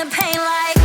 the pain like.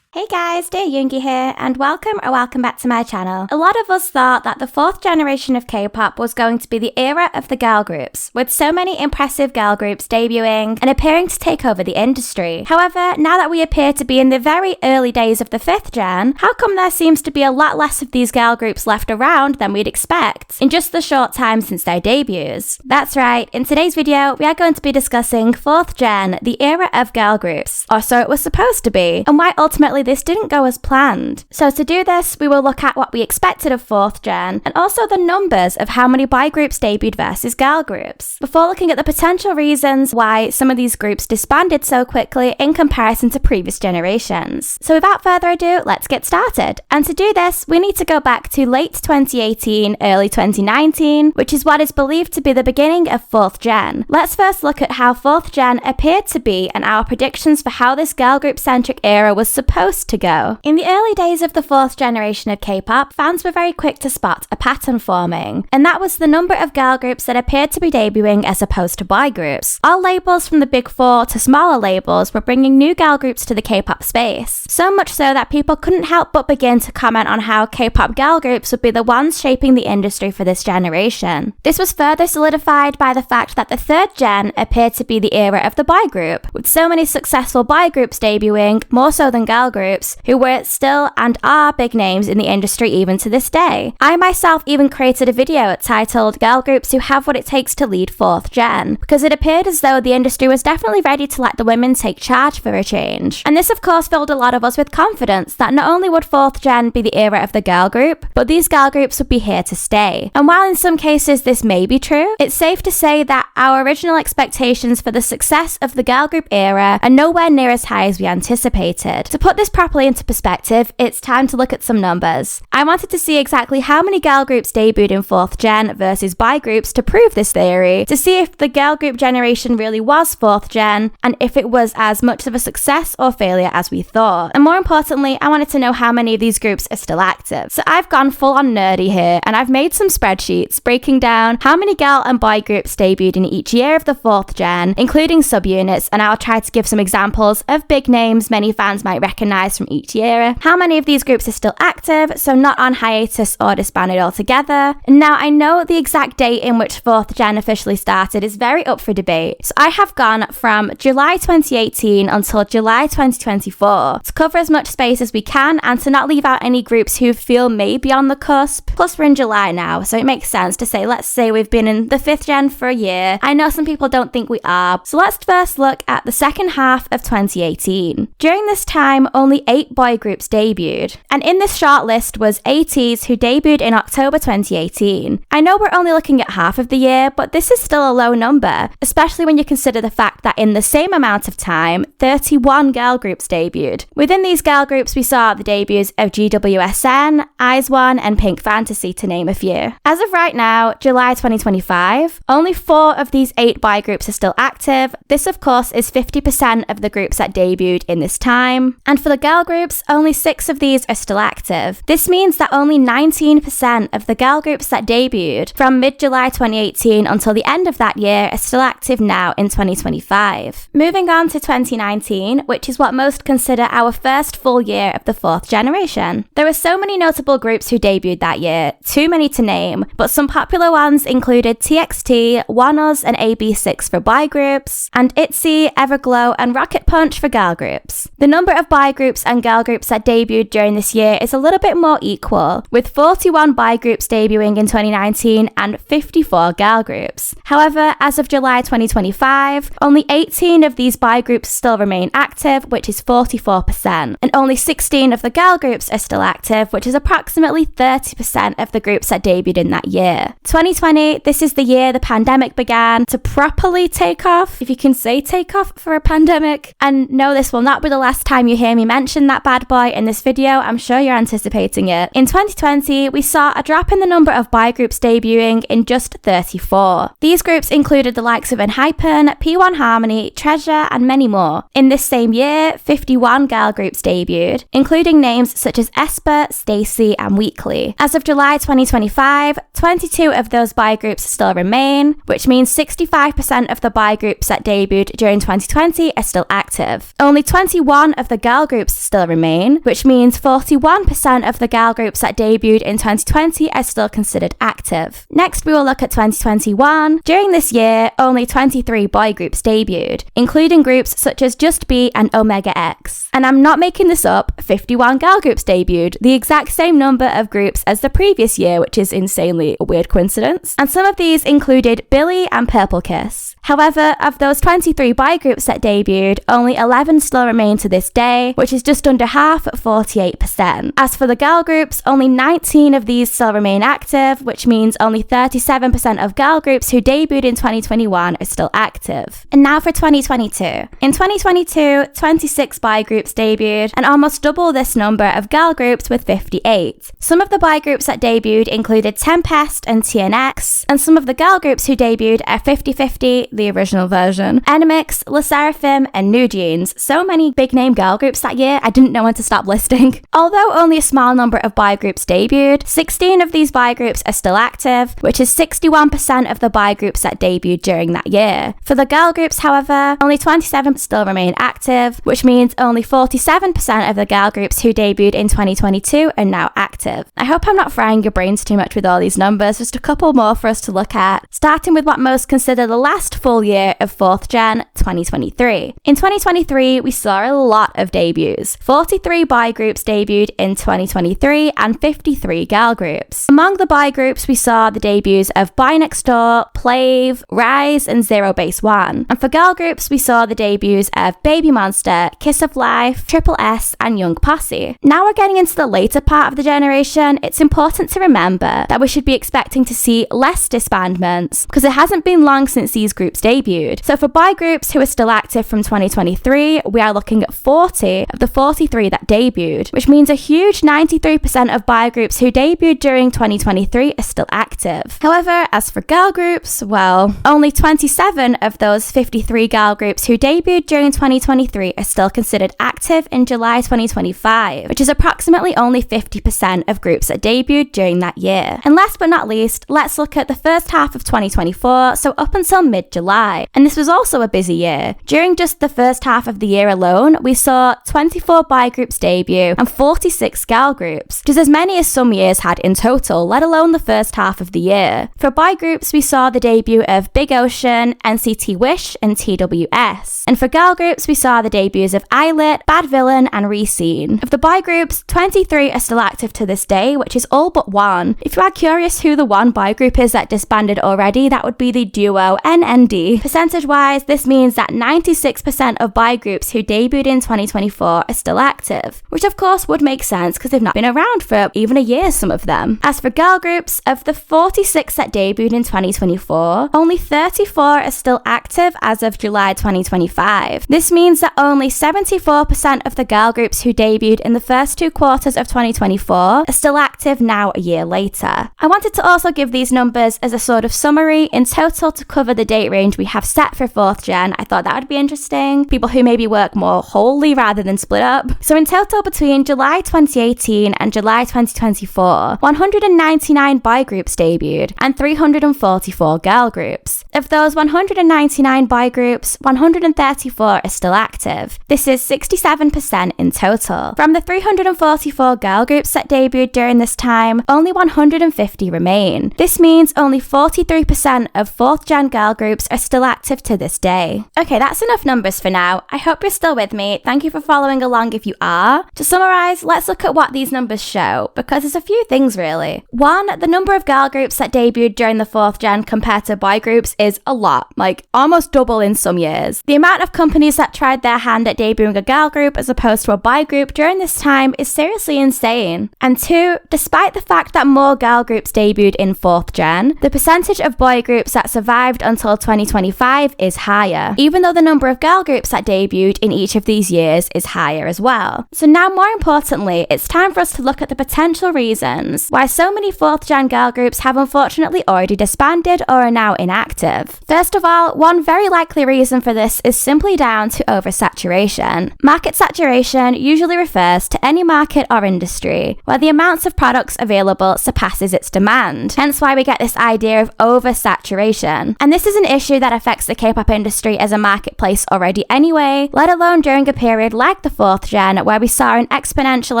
Hey guys, dearyoongi here, and welcome back to my channel. A lot of us thought that the fourth generation of K-pop was going to be the era of the girl groups, with so many impressive girl groups debuting and appearing to take over the industry. However, now that we appear to be in the very early days of the fifth gen, how come there seems to be a lot less of these girl groups left around than we'd expect in just the short time since their debuts? That's right, in today's video, we are going to be discussing fourth gen, the era of girl groups, or so it was supposed to be, and why ultimately this didn't go as planned. So to do this, we will look at what we expected of fourth gen, and also the numbers of how many boy groups debuted versus girl groups, before looking at the potential reasons why some of these groups disbanded so quickly in comparison to previous generations. So without further ado, let's get started. And to do this, we need to go back to late 2018, early 2019, which is what is believed to be the beginning of fourth gen. Let's first look at how fourth gen appeared to be and our predictions for how this girl group centric era was supposed to go. In the early days of the fourth generation of K-pop, fans were very quick to spot a pattern forming, and that was the number of girl groups that appeared to be debuting as opposed to boy groups. All labels from the big four to smaller labels were bringing new girl groups to the K-pop space, so much so that people couldn't help but begin to comment on how K-pop girl groups would be the ones shaping the industry for this generation. This was further solidified by the fact that the third gen appeared to be the era of the boy group, with so many successful boy groups debuting, more so than girl groups, who were still and are big names in the industry even to this day. I myself even created a video titled Girl Groups Who Have What It Takes to Lead Fourth Gen, because it appeared as though the industry was definitely ready to let the women take charge for a change. And this of course filled a lot of us with confidence that not only would fourth gen be the era of the girl group, but these girl groups would be here to stay. And while in some cases this may be true, it's safe to say that our original expectations for the success of the girl group era are nowhere near as high as we anticipated. To put this properly into perspective, it's time to look at some numbers. I wanted to see exactly how many girl groups debuted in fourth gen versus boy groups to prove this theory, to see if the girl group generation really was fourth gen, and if it was as much of a success or failure as we thought. And more importantly, I wanted to know how many of these groups are still active. So I've gone full on nerdy here, and I've made some spreadsheets breaking down how many girl and boy groups debuted in each year of the fourth gen, including subunits, and I'll try to give some examples of big names many fans might recognize from each year, how many of these groups are still active, so not on hiatus or disbanded altogether. Now I know the exact date in which fourth gen officially started is very up for debate, so I have gone from July 2018 until July 2024 to cover as much space as we can and to not leave out any groups who feel may be on the cusp. Plus we're in July now, so it makes sense to say, let's say we've been in the fifth gen for a year. I know some people don't think we are, so let's first look at the second half of 2018. During this time, only 8 boy groups debuted, and in this short list was ATEEZ, who debuted in October 2018. I know we're only looking at half of the year, but this is still a low number, especially when you consider the fact that in the same amount of time, 31 girl groups debuted. Within these girl groups, we saw the debuts of GWSN, IZ*ONE, and Pink Fantasy, to name a few. As of right now, July 2025, only 4 of these 8 boy groups are still active. This of course is 50% of the groups that debuted in this time, and for the girl groups, only 6 of these are still active. This means that only 19% of the girl groups that debuted from mid-July 2018 until the end of that year are still active now in 2025. Moving on to 2019, which is what most consider our first full year of the fourth generation. There were so many notable groups who debuted that year, too many to name, but some popular ones included TXT, ONEUS and AB6 for boy groups, and ITZY, Everglow and Rocket Punch for girl groups. The number of boy groups and girl groups that debuted during this year is a little bit more equal, with 41 boy groups debuting in 2019 and 54 girl groups. However, as of July 2025, only 18 of these boy groups still remain active, which is 44%, and only 16 of the girl groups are still active, which is approximately 30% of the groups that debuted in that year. 2020, this is the year the pandemic began to properly take off, if you can say take off for a pandemic. And no, this will not be the last time you hear me mention mention that bad boy in this video, I'm sure you're anticipating it. In 2020, we saw a drop in the number of boy groups debuting in just 34. These groups included the likes of Enhypen, P1 Harmony, Treasure, and many more. In this same year, 51 girl groups debuted, including names such as Esper, Stacey, and Weekly. As of July 2025, 22 of those boy groups still remain, which means 65% of the boy groups that debuted during 2020 are still active. Only 21 of the girl groups still remain, which means 41% of the girl groups that debuted in 2020 are still considered active. Next, we will look at 2021. During this year, only 23 boy groups debuted, including groups such as Just Be and Omega X. And I'm not making this up, 51 girl groups debuted, the exact same number of groups as the previous year, which is insanely a weird coincidence. And some of these included Billy and Purple Kiss. However, of those 23 boy groups that debuted, only 11 still remain to this day, which is just under half at 48%. As for the girl groups, only 19 of these still remain active, which means only 37% of girl groups who debuted in 2021 are still active. And now for 2022. In 2022, 26 boy groups debuted, and almost double this number of girl groups with 58. Some of the boy groups that debuted included Tempest and TNX, and some of the girl groups who debuted are 50/50, the original version, Enemix, Le Sserafim, and New Jeans. So many big name girl groups that year, I didn't know when to stop listing. Although only a small number of boy groups debuted, 16 of these boy groups are still active, which is 61% of the boy groups that debuted during that year. For the girl groups, however, only 27 still remain active, which means only 47% of the girl groups who debuted in 2022 are now active. I hope I'm not frying your brains too much with all these numbers, just a couple more for us to look at, starting with what most consider the last full year of 4th Gen, 2023. In 2023, we saw a lot of debuts. 43 boy groups debuted in 2023 and 53 girl groups. Among the boy groups, we saw the debuts of Boy Next Door, Plave, Rise, and Zero Base One. And for girl groups, we saw the debuts of Baby Monster, Kiss of Life, Triple S, and Young Posse. Now we're getting into the later part of the generation, it's important to remember that we should be expecting to see less disbandments, because it hasn't been long since these groups debuted. So for boy groups who are still active from 2023, we are looking at 40 of the 43 that debuted, which means a huge 93% of boy groups who debuted during 2023 are still active. However, as for girl groups, well, only 27 of those 53 girl groups who debuted during 2023 are still considered active in July 2025, which is approximately only 50% of groups that debuted during that year. And last but not least, let's look at the first half of 2024, so up until mid-July. And this was also a busy year. During just the first half of the year alone, we saw 24 boy groups debut and 46 girl groups, which is as many as some years had in total, let alone the first half of the year. For boy groups, we saw the debut of Big Ocean, NCT Wish, and TWS. And for girl groups, we saw the debuts of Islet, Bad Villain, and Reseen. Of the boy groups, 23 are still active to this day, which is all but one. If you are curious who the one boy group is that disbanded already, that would be the duo NND. Percentage-wise, this means that 96% of boy groups who debuted in 2024 are still active, which of course would make sense because they've not been around for even a year, some of them. As for girl groups, of the 46 that debuted in 2024, only 34 are still active as of July 2025. This means that only 74% of the girl groups who debuted in the first 2 quarters of 2024 are still active now a year later. I wanted to also give these numbers as a sort of summary in total to cover the date range we have set for 4th Gen. I thought that would be interesting. People who maybe work more wholly rather than split up. So in total, between July 2018 and July 2024, 199 boy groups debuted and 344 girl groups. Of those 199 boy groups, 134 are still active. This is 67% in total. From the 344 girl groups that debuted during this time, only 150 remain. This means only 43% of 4th Gen girl groups are still active to this day. Okay, that's enough numbers for now. I hope you're still with me. Thank you for following along if you are. To summarize, let's look at what these numbers show, because there's a few things really. One, the number of girl groups that debuted during the 4th Gen compared to boy groups is a lot, like almost double in some years. The amount of companies that tried their hand at debuting a girl group as opposed to a boy group during this time is seriously insane. And two, despite the fact that more girl groups debuted in 4th Gen, the percentage of boy groups that survived until 2025 is higher, even though the number of girl groups that debuted in each of these years is higher as well. So now, more importantly, it's time for us to look at the potential reasons why so many 4th gen girl groups have unfortunately already disbanded or are now inactive. First of all, one very likely reason for this is simply down to oversaturation. Market saturation usually refers to any market or industry where the amounts of products available surpasses its demand, hence why we get this idea of oversaturation. And this is an issue that affects the K-pop industry as a marketplace already anyway, let alone during a period like the 4th gen where we saw an exponential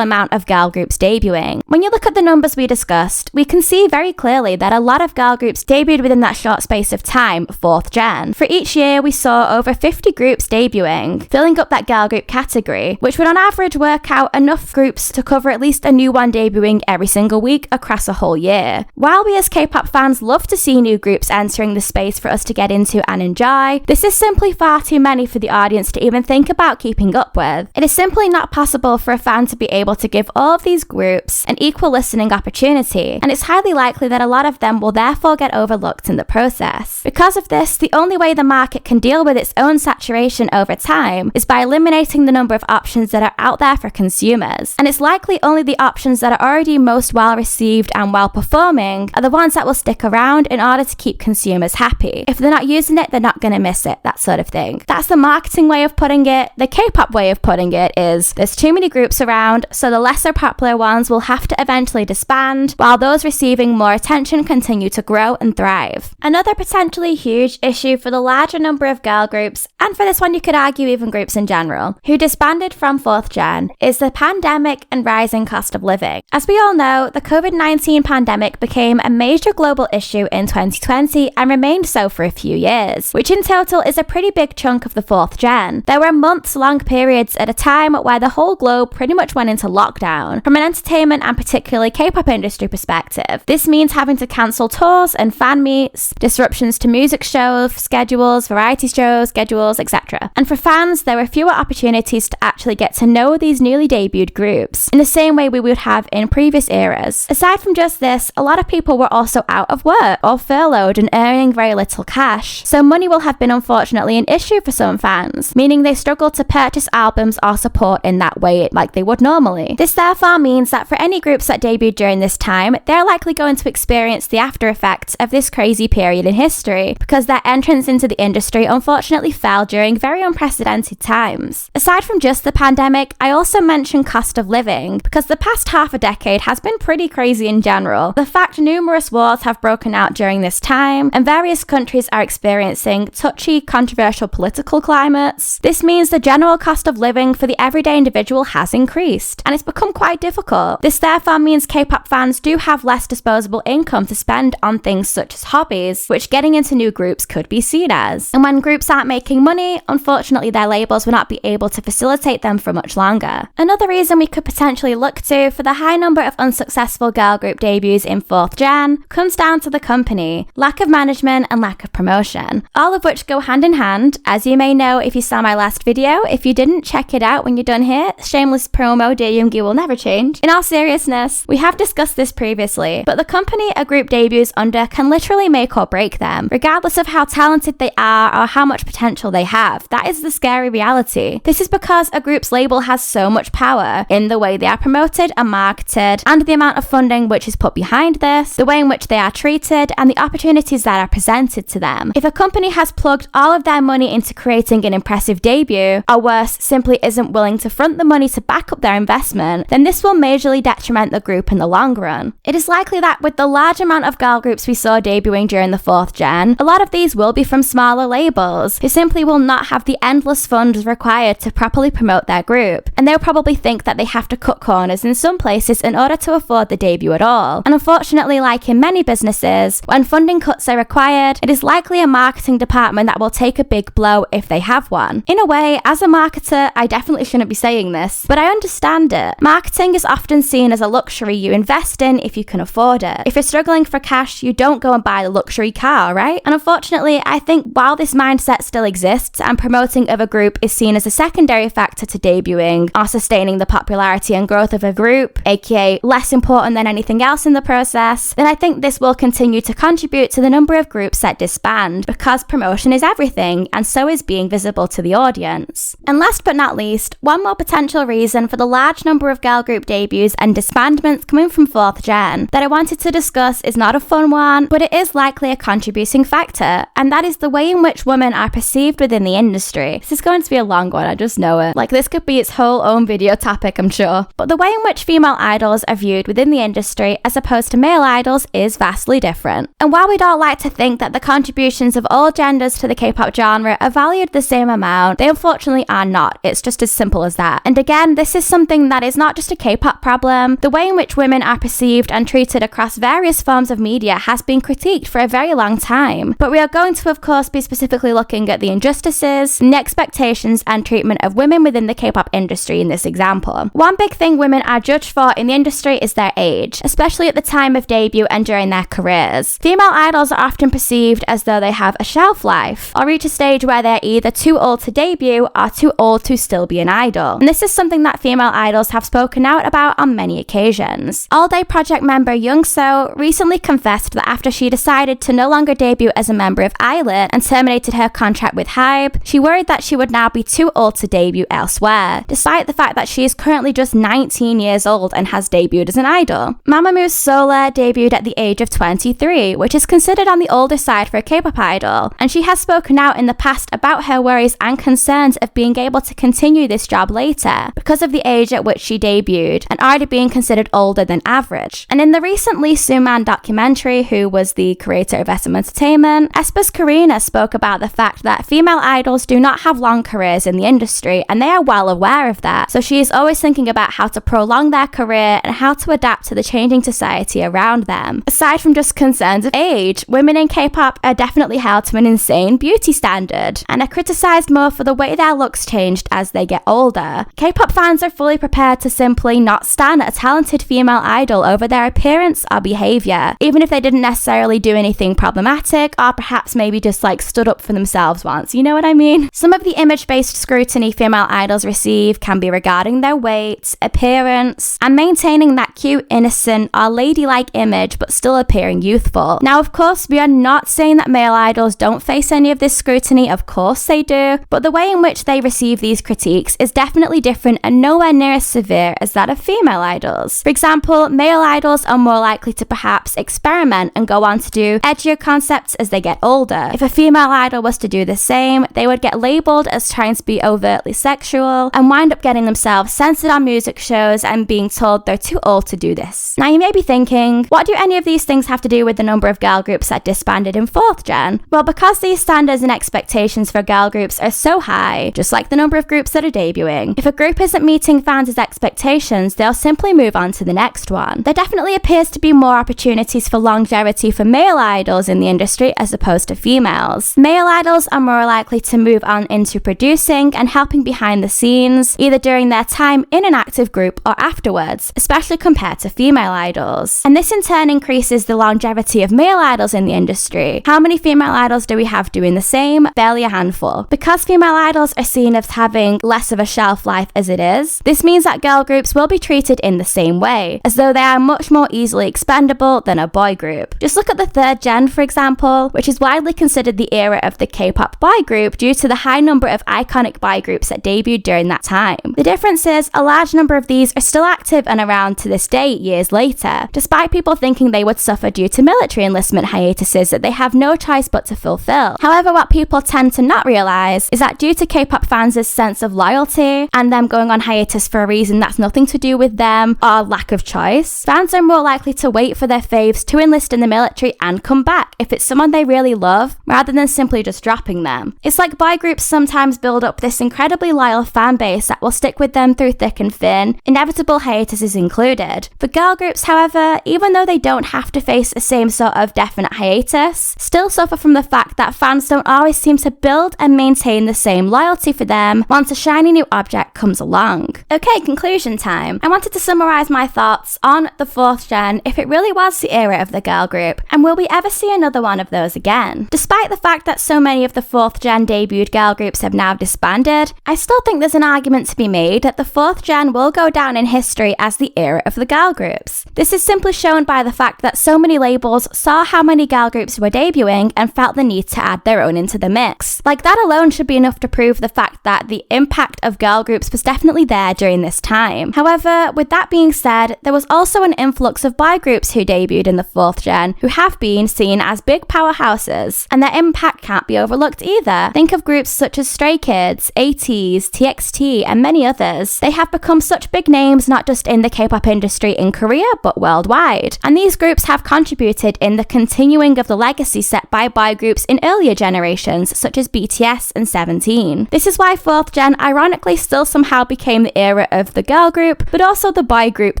amount of girl groups debuting. When you look at the numbers we discussed, we can see very clearly that a lot of girl groups debuted within that short space of time, 4th gen. For each year, we saw over 50 groups debuting, filling up that girl group category, which would on average work out enough groups to cover at least a new one debuting every single week across a whole year. While we as K-pop fans love to see new groups entering the space for us to get into and enjoy, this is simply far too many for the audience to even think about keeping up with. It is simply not possible for a fan to be able to give all of these groups an equal listening opportunity, and it's highly likely that a lot of them will therefore get overlooked in the process. Because of this, the only way the market can deal with its own saturation over time is by eliminating the number of options that are out there for consumers. And it's likely only the options that are already most well received and well performing are the ones that will stick around in order to keep consumers happy. If they're not using it, they're not going to miss it, that sort of thing. That's the marketing way of putting it. The K-pop way of putting it is there's too many groups around, so the lesser popular ones will have to eventually disband, while those receiving more attention continue to grow and thrive. Another potentially huge issue for the larger number of girl groups, and for this one you could argue even groups in general, who disbanded from 4th gen, is the pandemic and rising cost of living. As we all know, the COVID-19 pandemic became a major global issue in 2020 and remained so for a few years, which in total is a pretty big chunk of the 4th gen. There were months-long periods at a time where the whole globe pretty much went into lockdown. From an entertainment and particularly K-pop industry perspective, this means having to cancel tours and fan meets, disruptions to music show schedules, variety show schedules, etc. And for fans, there were fewer opportunities to actually get to know these newly debuted groups in the same way we would have in previous eras. Aside from just this, a lot of people were also out of work or furloughed and earning very little cash, so money will have been unfortunately an issue for some fans, meaning they struggled to purchase albums or support in that way like they would normally. This therefore means that for any groups that debuted during this time, they're likely going to experience the after effects of this crazy period in history, because their entrance into the industry unfortunately fell during very unprecedented times. Aside from just the pandemic, I also mentioned cost of living, because the past half a decade has been pretty crazy in general. The fact numerous wars have broken out during this time, and various countries are experiencing touchy, controversial political climates. This means the general cost of living for the everyday individual has increased, and it's become quite difficult. This therefore means K-pop fans do have less disposable income to spend on things such as hobbies, which getting into new groups could be seen as. And when groups aren't making money, unfortunately their labels will not be able to facilitate them for much longer. Another reason we could potentially look to for the high number of unsuccessful girl group debuts in 4th gen comes down to the company, lack of management and lack of promotion, all of which go hand in hand. As you may know if you saw my last video, if you didn't, check it out when you're done here. Shameless promo, dearyoongi will never change. In all seriousness, we have discussed this previously, but the company a group debuts under can literally make or break them, regardless of how talented they are or how much potential they have. That is the scary reality. This is because a group's label has so much power in the way they are promoted and marketed, and the amount of funding which is put behind this, the way in which they are treated, and the opportunities that are presented to them. If a company has plugged all of their money into creating an impressive debut, or worse, simply isn't willing to front the money to back up their investment, then this will majorly detriment the group in the long run. It is likely that with the large amount of girl groups we saw debuting during the 4th gen, a lot of these will be from smaller labels who simply will not have the endless funds required to properly promote their group, and they'll probably think that they have to cut corners in some places in order to afford the debut at all. And unfortunately, like in many businesses, when funding cuts are required, it is likely a marketing department that will take a big blow if they have one. In a way, as a marketer, I definitely shouldn't be saying this, but I understand it. Marketing is often seen as a luxury you invest in if you can afford it. If you're struggling for cash, you don't go and buy the luxury car, right? And unfortunately, I think while this mindset still exists and promoting of a group is seen as a secondary factor to debuting or sustaining the popularity and growth of a group, aka less important than anything else in the process, then I think this will continue to contribute to the number of groups that disband. brand, because promotion is everything, and so is being visible to the audience. And last but not least, one more potential reason for the large number of girl group debuts and disbandments coming from 4th gen that I wanted to discuss is not a fun one, but it is likely a contributing factor, and that is the way in which women are perceived within the industry. This is going to be a long one, I just know it. Like, this could be its whole own video topic, I'm sure. But the way in which female idols are viewed within the industry as opposed to male idols is vastly different. And while we'd all like to think that the contributions of all genders to the K-pop genre are valued the same amount, they unfortunately are not. It's just as simple as that. And again, this is something that is not just a K-pop problem. The way in which women are perceived and treated across various forms of media has been critiqued for a very long time. But we are going to, of course, be specifically looking at the injustices, the expectations, and treatment of women within the K-pop industry in this example. One big thing women are judged for in the industry is their age, especially at the time of debut and during their careers. Female idols are often perceived as though they have a shelf life, or reach a stage where they're either too old to debut or too old to still be an idol. And this is something that female idols have spoken out about on many occasions. All Day Project member Youngso recently confessed that after she decided to no longer debut as a member of Islet and terminated her contract with Hybe, she worried that she would now be too old to debut elsewhere, despite the fact that she is currently just 19 years old and has debuted as an idol. Mamamoo Solar debuted at the age of 23, which is considered on the older side for a K-pop idol, and she has spoken out in the past about her worries and concerns of being able to continue this job later because of the age at which she debuted and already being considered older than average. And in the recent Lee Soo-man documentary, who was the creator of SM Entertainment, aespa's Karina spoke about the fact that female idols do not have long careers in the industry, and they are well aware of that. So she is always thinking about how to prolong their career and how to adapt to the changing society around them. Aside from just concerns of age, women in K-pop are definitely held to an insane beauty standard and are criticized more for the way their looks changed as they get older. K-pop fans are fully prepared to simply not stand a talented female idol over their appearance or behavior, even if they didn't necessarily do anything problematic or perhaps maybe just like stood up for themselves once, you know what I mean? Some of the image-based scrutiny female idols receive can be regarding their weight, appearance, and maintaining that cute, innocent, or ladylike image but still appearing youthful. Now, of course, we are not saying that male idols don't face any of this scrutiny, of course they do, but the way in which they receive these critiques is definitely different and nowhere near as severe as that of female idols. For example, male idols are more likely to perhaps experiment and go on to do edgier concepts as they get older. If a female idol was to do the same, they would get labelled as trying to be overtly sexual and wind up getting themselves censored on music shows and being told they're too old to do this. Now you may be thinking, what do any of these things have to do with the number of girl groups that disbanded in 4th gen? Well, because these standards and expectations for girl groups are so high, just like the number of groups that are debuting, if a group isn't meeting fans' expectations, they'll simply move on to the next one. There definitely appears to be more opportunities for longevity for male idols in the industry as opposed to females. Male idols are more likely to move on into producing and helping behind the scenes, either during their time in an active group or afterwards, especially compared to female idols. And this in turn increases the longevity of male idols in the industry. How many female idols do we have doing the same? Barely a handful. Because female idols are seen as having less of a shelf life as it is, this means that girl groups will be treated in the same way, as though they are much more easily expendable than a boy group. Just look at the 3rd gen, for example, which is widely considered the era of the K-pop boy group due to the high number of iconic boy groups that debuted during that time. The difference is a large number of these are still active and around to this day years later, despite people thinking they would suffer due to military enlistment hiatuses that they have no choice but to fulfill. However, what people tend to not realize is that due to K-pop fans' sense of loyalty and them going on hiatus for a reason that's nothing to do with them or lack of choice, fans are more likely to wait for their faves to enlist in the military and come back if it's someone they really love, rather than simply just dropping them. It's like boy groups sometimes build up this incredibly loyal fan base that will stick with them through thick and thin, inevitable hiatuses included. For girl groups, however, even though they don't have to face the same sort of definite hiatus, still suffer from the fact that fans don't always seem to build and maintain the same loyalty for them once a shiny new object comes along. Okay, conclusion time. I wanted to summarise my thoughts on the 4th gen if it really was the era of the girl group, and will we ever see another one of those again? Despite the fact that so many of the 4th gen debuted girl groups have now disbanded, I still think there's an argument to be made that the 4th gen will go down in history as the era of the girl groups. This is simply shown by the fact that so many labels saw how many girl groups were debuting debuting and felt the need to add their own into the mix. Like, that alone should be enough to prove the fact that the impact of girl groups was definitely there during this time. However, with that being said, there was also an influx of boy groups who debuted in the 4th gen who have been seen as big powerhouses, and their impact can't be overlooked either. Think of groups such as Stray Kids, ATEEZ, TXT, and many others. They have become such big names not just in the K-pop industry in Korea, but worldwide. And these groups have contributed in the continuing of the legacy set by boy groups in earlier generations, such as BTS and 17. This is why 4th gen ironically still somehow became the era of the girl group, but also the boy group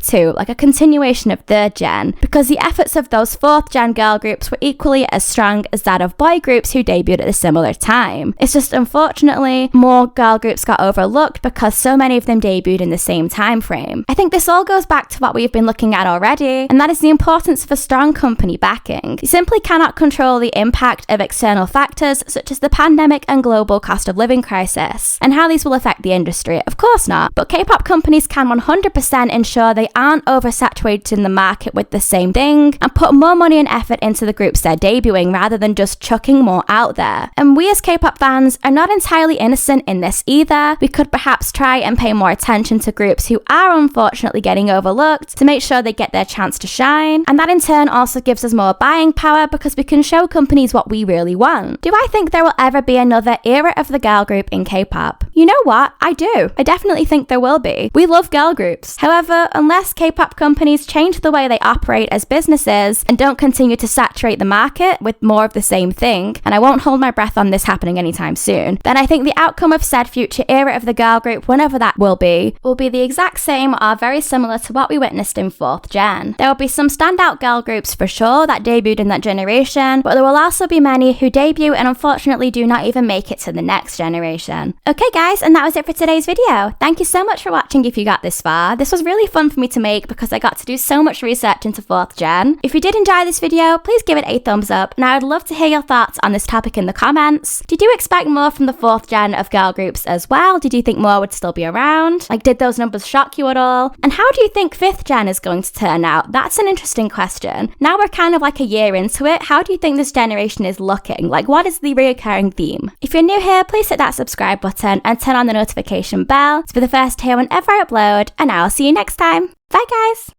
too, like a continuation of 3rd gen, because the efforts of those 4th gen girl groups were equally as strong as that of boy groups who debuted at a similar time. It's just unfortunately more girl groups got overlooked because so many of them debuted in the same time frame. I think this all goes back to what we've been looking at already, and that is the importance of a strong company backing. You simply cannot control the impact of external factors such as the pandemic and global cost of living crisis, and how these will affect the industry. Of course not, but K-pop companies can 100% ensure they aren't oversaturated in the market with the same thing, and put more money and effort into the groups they're debuting rather than just chucking more out there. And we as K-pop fans are not entirely innocent in this either. We could perhaps try and pay more attention to groups who are unfortunately getting overlooked to make sure they get their chance to shine, and that in turn also gives us more buying power because we can show companies what we really want. Do I think there will ever be another era of the girl group in K-pop? You know what? I do. I definitely think there will be. We love girl groups. However, unless K-pop companies change the way they operate as businesses and don't continue to saturate the market with more of the same thing, and I won't hold my breath on this happening anytime soon, then I think the outcome of said future era of the girl group, whenever that will be the exact same or very similar to what we witnessed in 4th gen. There will be some standout girl groups for sure that debuted in that generation, but there will also be many who debut and unfortunately do not even make it to the next generation. Okay guys, and that was it for today's video. Thank you so much for watching if you got this far. This was really fun for me to make because I got to do so much research into 4th gen. If you did enjoy this video, please give it a thumbs up, and I would love to hear your thoughts on this topic in the comments. Did you expect more from the 4th gen of girl groups as well? Did you think more would still be around? Like, did those numbers shock you at all? And how do you think 5th gen is going to turn out? That's an interesting question. Now we're kind of like a year into it, how do you think this generation is looking? Like, what is the recurring theme? If you're new here, please hit that subscribe button and turn on the notification bell to be the first to hear whenever I upload, and I'll see you next time. Bye guys!